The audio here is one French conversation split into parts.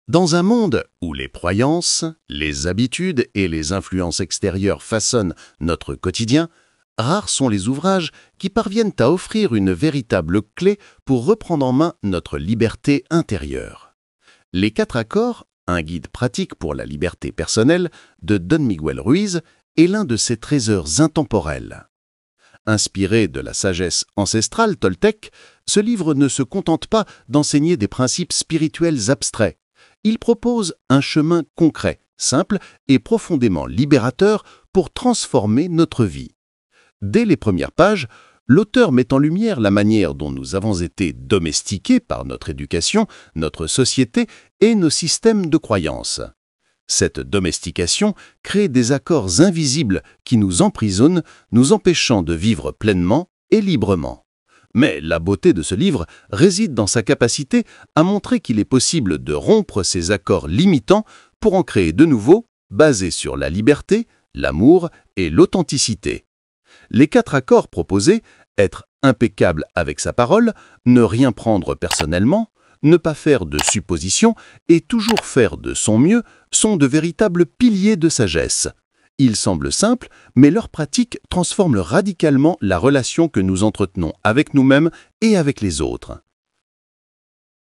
Dans un monde où les croyances, les habitudes et les influences extérieures façonnent notre quotidien, rares sont les ouvrages qui parviennent à offrir une véritable clé pour reprendre en main notre liberté intérieure. Les 4 accords, un guide pratique pour la liberté personnelle de Don Miguel Ruiz, est l'un de ces trésors intemporels. Inspiré de la sagesse ancestrale toltèque, ce livre ne se contente pas d'enseigner des principes spirituels abstraits. Il propose un chemin concret, simple et profondément libérateur pour transformer notre vie. Dès les premières pages, l'auteur met en lumière la manière dont nous avons été domestiqués par notre éducation, notre société et nos systèmes de croyances. Cette domestication crée des accords invisibles qui nous emprisonnent, nous empêchant de vivre pleinement et librement. Mais la beauté de ce livre réside dans sa capacité à montrer qu'il est possible de rompre ces accords limitants pour en créer de nouveaux, basés sur la liberté, l'amour et l'authenticité. Les 4 accords proposés, être impeccable avec sa parole, ne rien prendre personnellement, ne pas faire de suppositions et toujours faire de son mieux, sont de véritables piliers de sagesse. Ils semblent simples, mais leur pratique transforme radicalement la relation que nous entretenons avec nous-mêmes et avec les autres.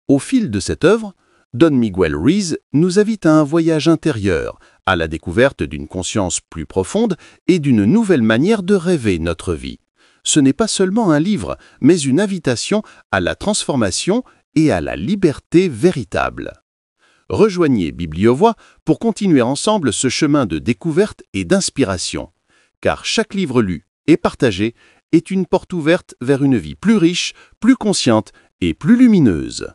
Au fil de cette œuvre, Don Miguel Ruiz nous invite à un voyage intérieur, à la découverte d'une conscience plus profonde et d'une nouvelle manière de rêver notre vie. Ce n'est pas seulement un livre, mais une invitation à la transformation et à la liberté véritable. Rejoignez Bibliovoix pour continuer ensemble ce chemin de découverte et d'inspiration, car chaque livre lu et partagé est une porte ouverte vers une vie plus riche, plus consciente et plus lumineuse.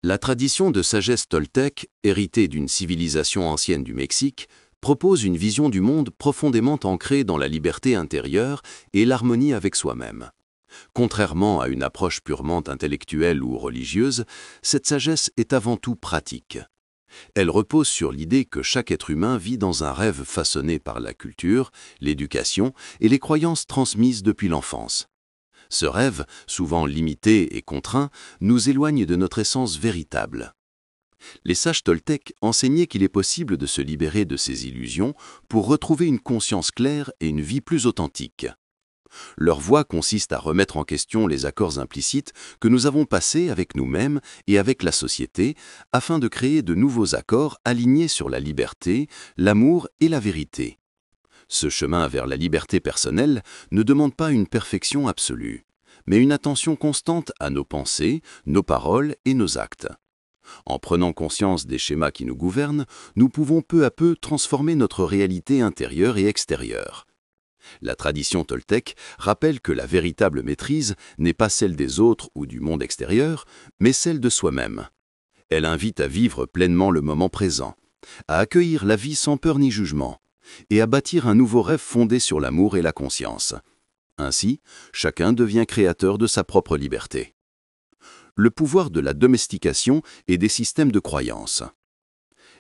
La tradition de sagesse toltèque, héritée d'une civilisation ancienne du Mexique, propose une vision du monde profondément ancrée dans la liberté intérieure et l'harmonie avec soi-même. Contrairement à une approche purement intellectuelle ou religieuse, cette sagesse est avant tout pratique. Elle repose sur l'idée que chaque être humain vit dans un rêve façonné par la culture, l'éducation et les croyances transmises depuis l'enfance. Ce rêve, souvent limité et contraint, nous éloigne de notre essence véritable. Les sages toltèques enseignaient qu'il est possible de se libérer de ces illusions pour retrouver une conscience claire et une vie plus authentique. Leur voie consiste à remettre en question les accords implicites que nous avons passés avec nous-mêmes et avec la société afin de créer de nouveaux accords alignés sur la liberté, l'amour et la vérité. Ce chemin vers la liberté personnelle ne demande pas une perfection absolue, mais une attention constante à nos pensées, nos paroles et nos actes. En prenant conscience des schémas qui nous gouvernent, nous pouvons peu à peu transformer notre réalité intérieure et extérieure. La tradition toltèque rappelle que la véritable maîtrise n'est pas celle des autres ou du monde extérieur, mais celle de soi-même. Elle invite à vivre pleinement le moment présent, à accueillir la vie sans peur ni jugement, et à bâtir un nouveau rêve fondé sur l'amour et la conscience. Ainsi, chacun devient créateur de sa propre liberté. Le pouvoir de la domestication et des systèmes de croyance.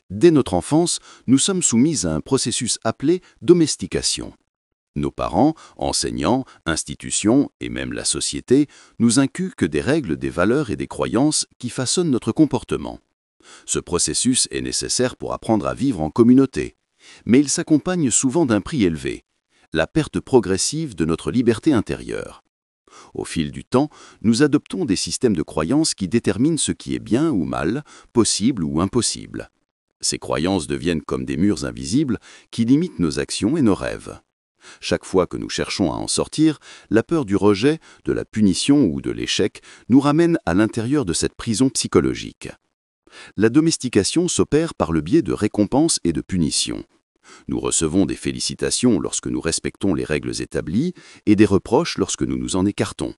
Dès notre enfance, nous sommes soumis à un processus appelé domestication. Nos parents, enseignants, institutions et même la société nous inculquent des règles, des valeurs et des croyances qui façonnent notre comportement. Ce processus est nécessaire pour apprendre à vivre en communauté, mais il s'accompagne souvent d'un prix élevé, la perte progressive de notre liberté intérieure. Au fil du temps, nous adoptons des systèmes de croyances qui déterminent ce qui est bien ou mal, possible ou impossible. Ces croyances deviennent comme des murs invisibles qui limitent nos actions et nos rêves. Chaque fois que nous cherchons à en sortir, la peur du rejet, de la punition ou de l'échec nous ramène à l'intérieur de cette prison psychologique. La domestication s'opère par le biais de récompenses et de punitions. Nous recevons des félicitations lorsque nous respectons les règles établies et des reproches lorsque nous nous en écartons.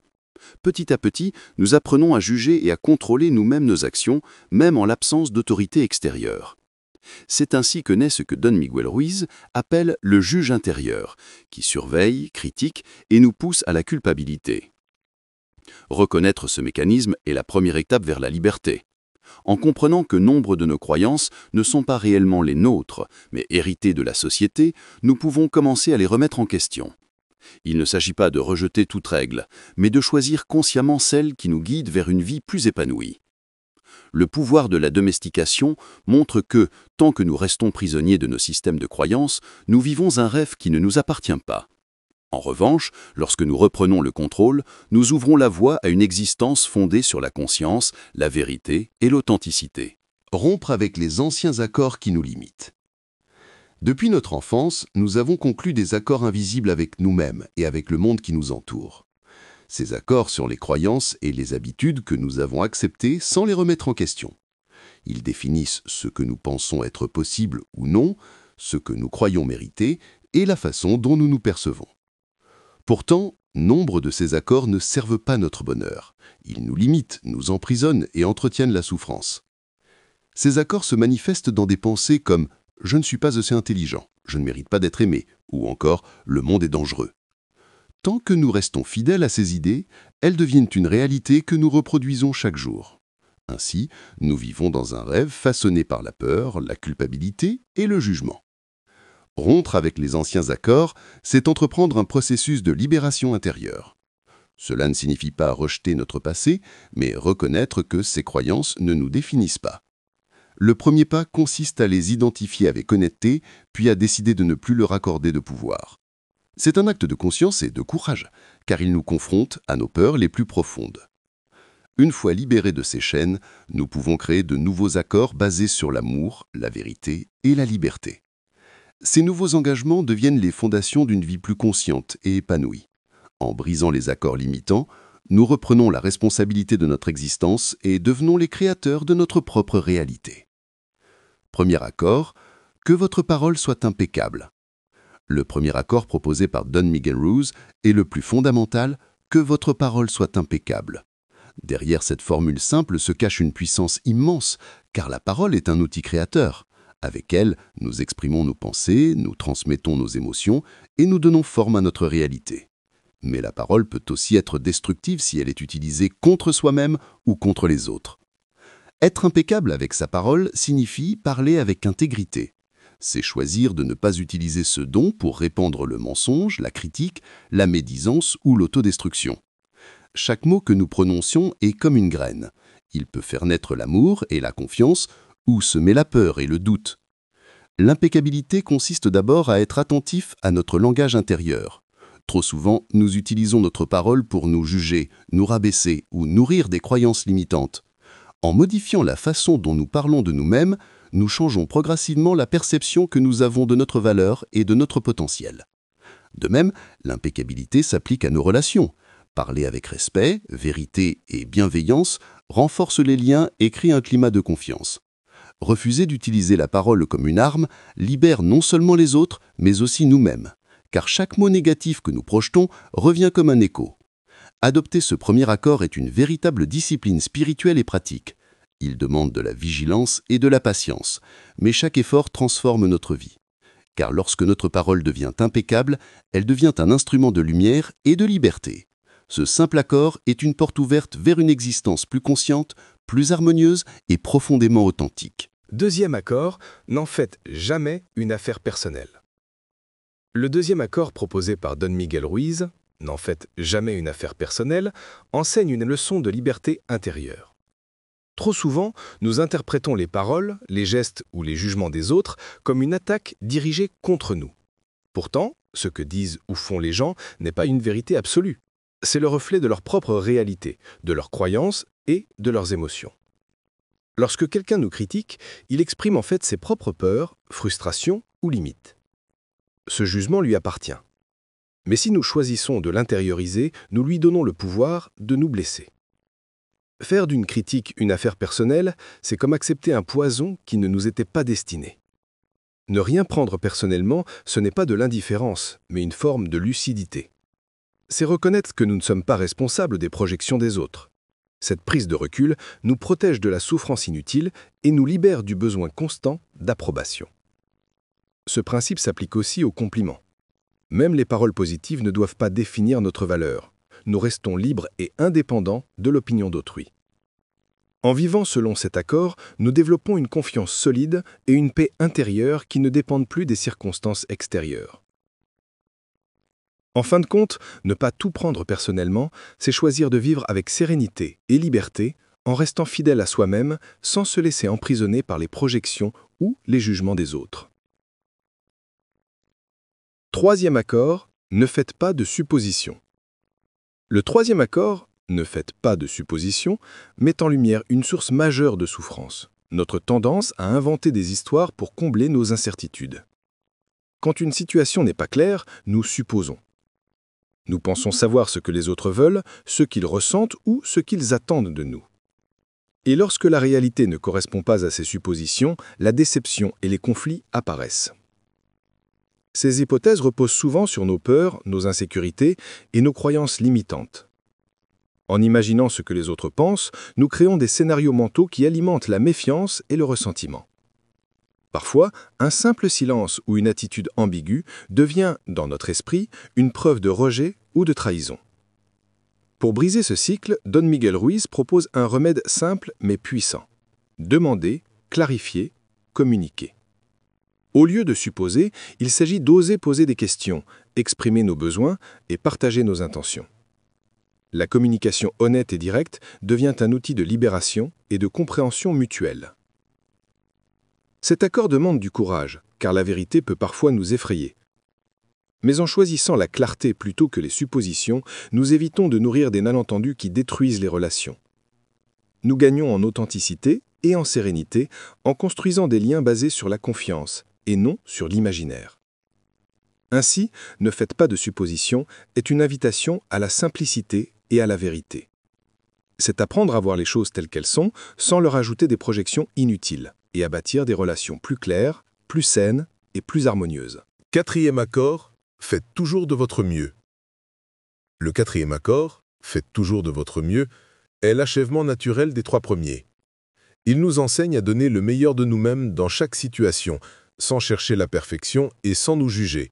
Petit à petit, nous apprenons à juger et à contrôler nous-mêmes nos actions, même en l'absence d'autorité extérieure. C'est ainsi que naît ce que Don Miguel Ruiz appelle le juge intérieur, qui surveille, critique et nous pousse à la culpabilité. Reconnaître ce mécanisme est la première étape vers la liberté. En comprenant que nombre de nos croyances ne sont pas réellement les nôtres, mais héritées de la société, nous pouvons commencer à les remettre en question. Il ne s'agit pas de rejeter toute règle, mais de choisir consciemment celle qui nous guide vers une vie plus épanouie. le pouvoir de la domestication montre que, tant que nous restons prisonniers de nos systèmes de croyances, nous vivons un rêve qui ne nous appartient pas. En revanche, lorsque nous reprenons le contrôle, nous ouvrons la voie à une existence fondée sur la conscience, la vérité et l'authenticité. Rompre avec les anciens accords qui nous limitent. Depuis notre enfance, nous avons conclu des accords invisibles avec nous-mêmes et avec le monde qui nous entoure. Ces accords sur les croyances et les habitudes que nous avons acceptées sans les remettre en question. Ils définissent ce que nous pensons être possible ou non, ce que nous croyons mériter et la façon dont nous nous percevons. Pourtant, nombre de ces accords ne servent pas notre bonheur. Ils nous limitent, nous emprisonnent et entretiennent la souffrance. Ces accords se manifestent dans des pensées comme « je ne suis pas assez intelligent, je ne mérite pas d'être aimé » ou encore « le monde est dangereux ». Tant que nous restons fidèles à ces idées, elles deviennent une réalité que nous reproduisons chaque jour. Ainsi, nous vivons dans un rêve façonné par la peur, la culpabilité et le jugement. Rompre avec les anciens accords, c'est entreprendre un processus de libération intérieure. Cela ne signifie pas rejeter notre passé, mais reconnaître que ces croyances ne nous définissent pas. Le premier pas consiste à les identifier avec honnêteté, puis à décider de ne plus leur accorder de pouvoir. C'est un acte de conscience et de courage, car il nous confronte à nos peurs les plus profondes. Une fois libérés de ces chaînes, nous pouvons créer de nouveaux accords basés sur l'amour, la vérité et la liberté. Ces nouveaux engagements deviennent les fondations d'une vie plus consciente et épanouie. En brisant les accords limitants, nous reprenons la responsabilité de notre existence et devenons les créateurs de notre propre réalité. Premier accord, que votre parole soit impeccable. Le premier accord proposé par Don Miguel Ruiz est le plus fondamental, que votre parole soit impeccable. Derrière cette formule simple se cache une puissance immense, car la parole est un outil créateur. Avec elle, nous exprimons nos pensées, nous transmettons nos émotions et nous donnons forme à notre réalité. Mais la parole peut aussi être destructive si elle est utilisée contre soi-même ou contre les autres. Être impeccable avec sa parole signifie parler avec intégrité. C'est choisir de ne pas utiliser ce don pour répandre le mensonge, la critique, la médisance ou l'autodestruction. Chaque mot que nous prononcions est comme une graine. Il peut faire naître l'amour et la confiance, ou semer la peur et le doute. L'impeccabilité consiste d'abord à être attentif à notre langage intérieur. Trop souvent, nous utilisons notre parole pour nous juger, nous rabaisser ou nourrir des croyances limitantes. En modifiant la façon dont nous parlons de nous-mêmes, nous changeons progressivement la perception que nous avons de notre valeur et de notre potentiel. De même, l'impeccabilité s'applique à nos relations. Parler avec respect, vérité et bienveillance renforce les liens et crée un climat de confiance. Refuser d'utiliser la parole comme une arme libère non seulement les autres, mais aussi nous-mêmes, car chaque mot négatif que nous projetons revient comme un écho. Adopter ce premier accord est une véritable discipline spirituelle et pratique. Il demande de la vigilance et de la patience, mais chaque effort transforme notre vie. Car lorsque notre parole devient impeccable, elle devient un instrument de lumière et de liberté. Ce simple accord est une porte ouverte vers une existence plus consciente, plus harmonieuse et profondément authentique. Deuxième accord, n'en faites jamais une affaire personnelle. Le deuxième accord proposé par Don Miguel Ruiz, n'en faites jamais une affaire personnelle, enseigne une leçon de liberté intérieure. Trop souvent, nous interprétons les paroles, les gestes ou les jugements des autres comme une attaque dirigée contre nous. Pourtant, ce que disent ou font les gens n'est pas une vérité absolue. C'est le reflet de leur propre réalité, de leurs croyances et de leurs émotions. Lorsque quelqu'un nous critique, il exprime en fait ses propres peurs, frustrations ou limites. Ce jugement lui appartient. Mais si nous choisissons de l'intérioriser, nous lui donnons le pouvoir de nous blesser. Faire d'une critique une affaire personnelle, c'est comme accepter un poison qui ne nous était pas destiné. Ne rien prendre personnellement, ce n'est pas de l'indifférence, mais une forme de lucidité. C'est reconnaître que nous ne sommes pas responsables des projections des autres. Cette prise de recul nous protège de la souffrance inutile et nous libère du besoin constant d'approbation. Ce principe s'applique aussi aux compliments. Même les paroles positives ne doivent pas définir notre valeur. Nous restons libres et indépendants de l'opinion d'autrui. En vivant selon cet accord, nous développons une confiance solide et une paix intérieure qui ne dépendent plus des circonstances extérieures. En fin de compte, ne pas tout prendre personnellement, c'est choisir de vivre avec sérénité et liberté en restant fidèle à soi-même sans se laisser emprisonner par les projections ou les jugements des autres. Troisième accord, ne faites pas de suppositions. Le troisième accord, ne faites pas de suppositions, met en lumière une source majeure de souffrance, notre tendance à inventer des histoires pour combler nos incertitudes. Quand une situation n'est pas claire, nous supposons. Nous pensons savoir ce que les autres veulent, ce qu'ils ressentent ou ce qu'ils attendent de nous. Et lorsque la réalité ne correspond pas à ces suppositions, la déception et les conflits apparaissent. Ces hypothèses reposent souvent sur nos peurs, nos insécurités et nos croyances limitantes. En imaginant ce que les autres pensent, nous créons des scénarios mentaux qui alimentent la méfiance et le ressentiment. Parfois, un simple silence ou une attitude ambiguë devient, dans notre esprit, une preuve de rejet ou de trahison. Pour briser ce cycle, Don Miguel Ruiz propose un remède simple mais puissant. Demander, clarifier, communiquer. Au lieu de supposer, il s'agit d'oser poser des questions, exprimer nos besoins et partager nos intentions. La communication honnête et directe devient un outil de libération et de compréhension mutuelle. Cet accord demande du courage, car la vérité peut parfois nous effrayer. Mais en choisissant la clarté plutôt que les suppositions, nous évitons de nourrir des malentendus qui détruisent les relations. Nous gagnons en authenticité et en sérénité en construisant des liens basés sur la confiance et non sur l'imaginaire. Ainsi, ne faites pas de suppositions est une invitation à la simplicité et à la vérité. C'est apprendre à voir les choses telles qu'elles sont sans leur ajouter des projections inutiles et à bâtir des relations plus claires, plus saines et plus harmonieuses. Quatrième accord, faites toujours de votre mieux. Le quatrième accord, faites toujours de votre mieux, est l'achèvement naturel des trois premiers. Il nous enseigne à donner le meilleur de nous-mêmes dans chaque situation, sans chercher la perfection et sans nous juger.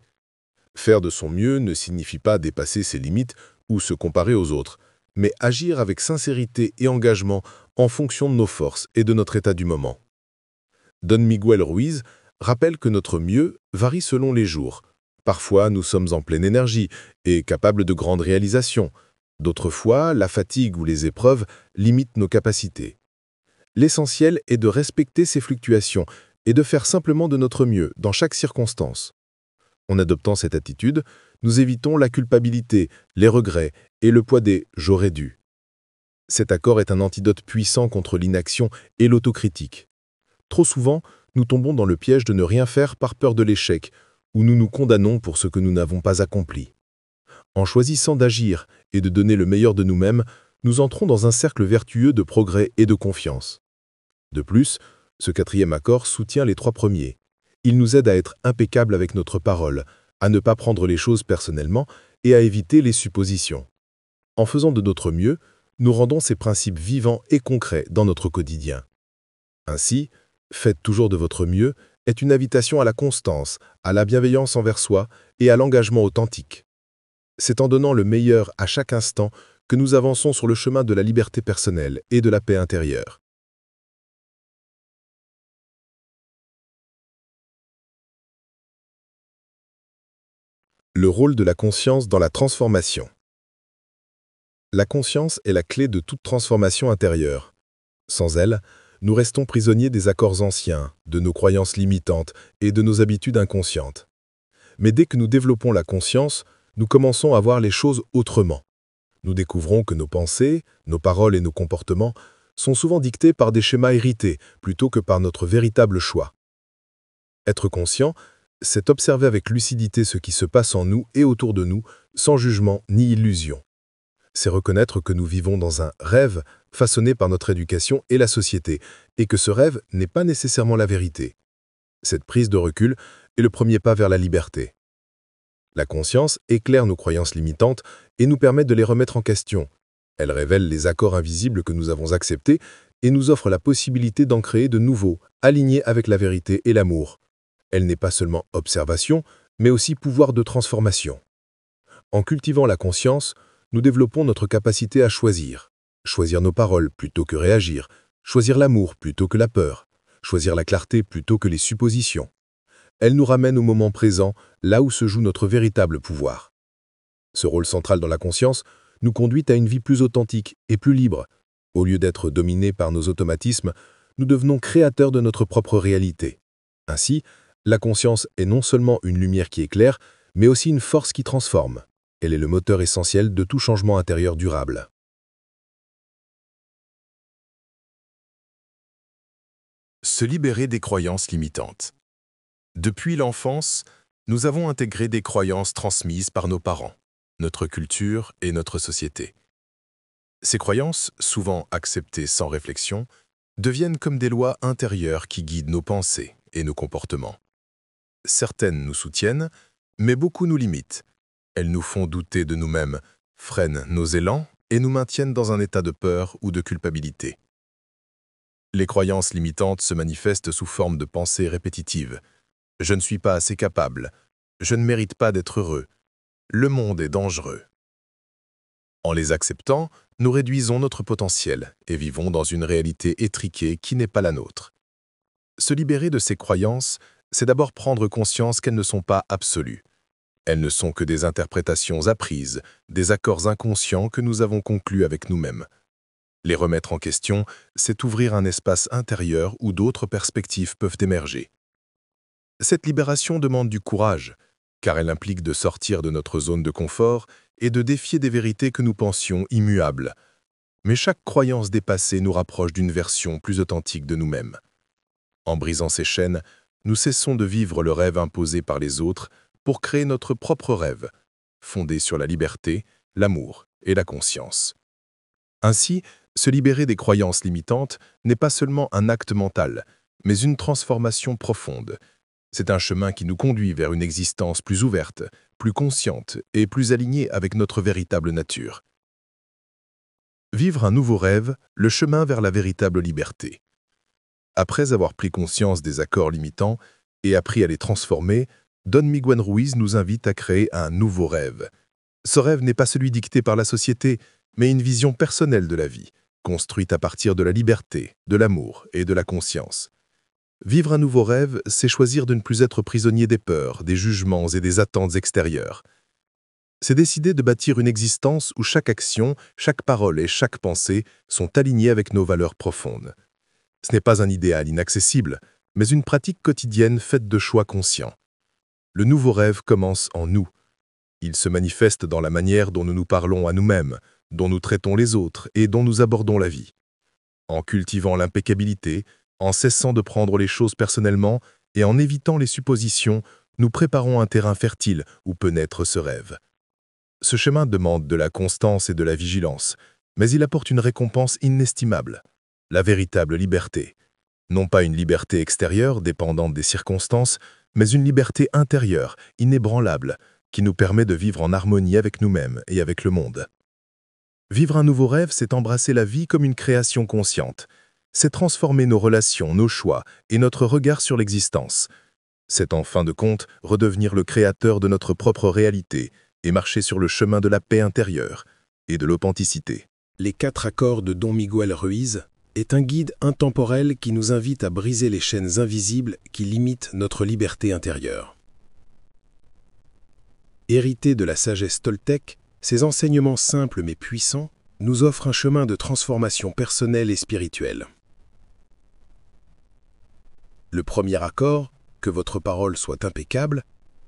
Faire de son mieux ne signifie pas dépasser ses limites ou se comparer aux autres, mais agir avec sincérité et engagement en fonction de nos forces et de notre état du moment. Don Miguel Ruiz rappelle que notre mieux varie selon les jours. Parfois, nous sommes en pleine énergie et capables de grandes réalisations. D'autres fois, la fatigue ou les épreuves limitent nos capacités. L'essentiel est de respecter ces fluctuations et de faire simplement de notre mieux dans chaque circonstance. En adoptant cette attitude, nous évitons la culpabilité, les regrets et le poids des « j'aurais dû ». Cet accord est un antidote puissant contre l'inaction et l'autocritique. Trop souvent, nous tombons dans le piège de ne rien faire par peur de l'échec, où nous nous condamnons pour ce que nous n'avons pas accompli. En choisissant d'agir et de donner le meilleur de nous-mêmes, nous entrons dans un cercle vertueux de progrès et de confiance. De plus, ce quatrième accord soutient les trois premiers. Il nous aide à être impeccables avec notre parole, à ne pas prendre les choses personnellement et à éviter les suppositions. En faisant de notre mieux, nous rendons ces principes vivants et concrets dans notre quotidien. Ainsi, faites toujours de votre mieux est une invitation à la constance, à la bienveillance envers soi et à l'engagement authentique. C'est en donnant le meilleur à chaque instant que nous avançons sur le chemin de la liberté personnelle et de la paix intérieure. Le rôle de la conscience dans la transformation. La conscience est la clé de toute transformation intérieure. Sans elle, nous restons prisonniers des accords anciens, de nos croyances limitantes et de nos habitudes inconscientes. Mais dès que nous développons la conscience, nous commençons à voir les choses autrement. Nous découvrons que nos pensées, nos paroles et nos comportements sont souvent dictés par des schémas hérités plutôt que par notre véritable choix. Être conscient, c'est observer avec lucidité ce qui se passe en nous et autour de nous, sans jugement ni illusion. C'est reconnaître que nous vivons dans un rêve façonné par notre éducation et la société, et que ce rêve n'est pas nécessairement la vérité. Cette prise de recul est le premier pas vers la liberté. La conscience éclaire nos croyances limitantes et nous permet de les remettre en question. Elle révèle les accords invisibles que nous avons acceptés et nous offre la possibilité d'en créer de nouveaux, alignés avec la vérité et l'amour. Elle n'est pas seulement observation, mais aussi pouvoir de transformation. En cultivant la conscience, nous développons notre capacité à choisir. Choisir nos paroles plutôt que réagir. Choisir l'amour plutôt que la peur. Choisir la clarté plutôt que les suppositions. Elle nous ramène au moment présent, là où se joue notre véritable pouvoir. Ce rôle central dans la conscience nous conduit à une vie plus authentique et plus libre. Au lieu d'être dominés par nos automatismes, nous devenons créateurs de notre propre réalité. Ainsi, la conscience est non seulement une lumière qui éclaire, mais aussi une force qui transforme. Elle est le moteur essentiel de tout changement intérieur durable. Se libérer des croyances limitantes. Depuis l'enfance, nous avons intégré des croyances transmises par nos parents, notre culture et notre société. Ces croyances, souvent acceptées sans réflexion, deviennent comme des lois intérieures qui guident nos pensées et nos comportements. Certaines nous soutiennent, mais beaucoup nous limitent. Elles nous font douter de nous-mêmes, freinent nos élans et nous maintiennent dans un état de peur ou de culpabilité. Les croyances limitantes se manifestent sous forme de pensées répétitives. « Je ne suis pas assez capable. Je ne mérite pas d'être heureux. Le monde est dangereux. » En les acceptant, nous réduisons notre potentiel et vivons dans une réalité étriquée qui n'est pas la nôtre. Se libérer de ces croyances, c'est d'abord prendre conscience qu'elles ne sont pas absolues. Elles ne sont que des interprétations apprises, des accords inconscients que nous avons conclus avec nous-mêmes. Les remettre en question, c'est ouvrir un espace intérieur où d'autres perspectives peuvent émerger. Cette libération demande du courage, car elle implique de sortir de notre zone de confort et de défier des vérités que nous pensions immuables. Mais chaque croyance dépassée nous rapproche d'une version plus authentique de nous-mêmes. En brisant ces chaînes, nous cessons de vivre le rêve imposé par les autres pour créer notre propre rêve, fondé sur la liberté, l'amour et la conscience. Ainsi, se libérer des croyances limitantes n'est pas seulement un acte mental, mais une transformation profonde. C'est un chemin qui nous conduit vers une existence plus ouverte, plus consciente et plus alignée avec notre véritable nature. Vivre un nouveau rêve, le chemin vers la véritable liberté. Après avoir pris conscience des accords limitants et appris à les transformer, Don Miguel Ruiz nous invite à créer un nouveau rêve. Ce rêve n'est pas celui dicté par la société, mais une vision personnelle de la vie, construite à partir de la liberté, de l'amour et de la conscience. Vivre un nouveau rêve, c'est choisir de ne plus être prisonnier des peurs, des jugements et des attentes extérieures. C'est décider de bâtir une existence où chaque action, chaque parole et chaque pensée sont alignées avec nos valeurs profondes. Ce n'est pas un idéal inaccessible, mais une pratique quotidienne faite de choix conscients. Le nouveau rêve commence en nous. Il se manifeste dans la manière dont nous nous parlons à nous-mêmes, dont nous traitons les autres et dont nous abordons la vie. En cultivant l'impeccabilité, en cessant de prendre les choses personnellement et en évitant les suppositions, nous préparons un terrain fertile où peut naître ce rêve. Ce chemin demande de la constance et de la vigilance, mais il apporte une récompense inestimable, la véritable liberté. Non pas une liberté extérieure dépendante des circonstances, mais une liberté intérieure, inébranlable, qui nous permet de vivre en harmonie avec nous-mêmes et avec le monde. Vivre un nouveau rêve, c'est embrasser la vie comme une création consciente. C'est transformer nos relations, nos choix et notre regard sur l'existence. C'est en fin de compte redevenir le créateur de notre propre réalité et marcher sur le chemin de la paix intérieure et de l'authenticité. Les 4 accords de Don Miguel Ruiz est un guide intemporel qui nous invite à briser les chaînes invisibles qui limitent notre liberté intérieure. Hérités de la sagesse toltèque, ces enseignements simples mais puissants nous offrent un chemin de transformation personnelle et spirituelle. Le premier accord, que votre parole soit impeccable,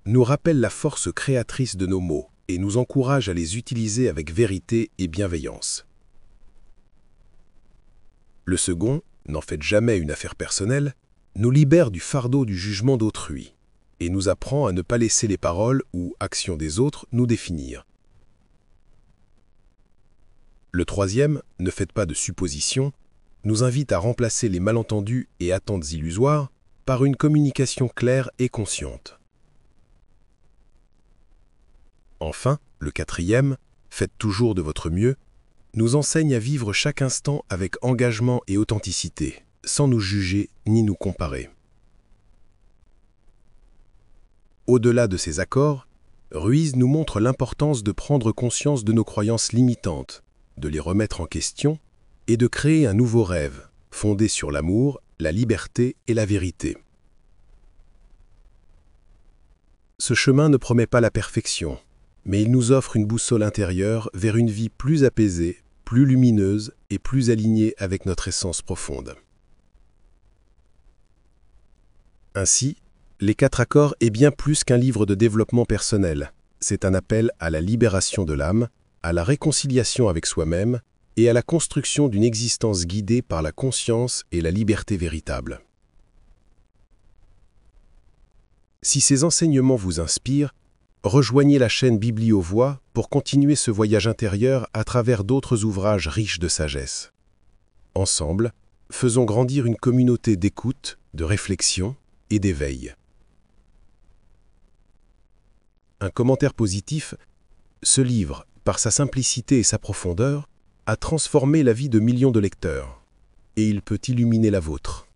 nous rappelle la force créatrice de nos mots et nous encourage à les utiliser avec vérité et bienveillance. Le second, n'en faites jamais une affaire personnelle, nous libère du fardeau du jugement d'autrui et nous apprend à ne pas laisser les paroles ou actions des autres nous définir. Le troisième, ne faites pas de suppositions, nous invite à remplacer les malentendus et attentes illusoires par une communication claire et consciente. Enfin, le quatrième, faites toujours de votre mieux, nous enseigne à vivre chaque instant avec engagement et authenticité, sans nous juger ni nous comparer. Au-delà de ces accords, Ruiz nous montre l'importance de prendre conscience de nos croyances limitantes, de les remettre en question et de créer un nouveau rêve, fondé sur l'amour, la liberté et la vérité. Ce chemin ne promet pas la perfection, mais il nous offre une boussole intérieure vers une vie plus apaisée, plus lumineuse et plus alignée avec notre essence profonde. Ainsi, les 4 accords est bien plus qu'un livre de développement personnel. C'est un appel à la libération de l'âme, à la réconciliation avec soi-même et à la construction d'une existence guidée par la conscience et la liberté véritable. Si ces enseignements vous inspirent, rejoignez la chaîne Bibliovoix pour continuer ce voyage intérieur à travers d'autres ouvrages riches de sagesse. Ensemble, faisons grandir une communauté d'écoute, de réflexion et d'éveil. Un commentaire positif, ce livre, par sa simplicité et sa profondeur, a transformé la vie de millions de lecteurs, et il peut illuminer la vôtre.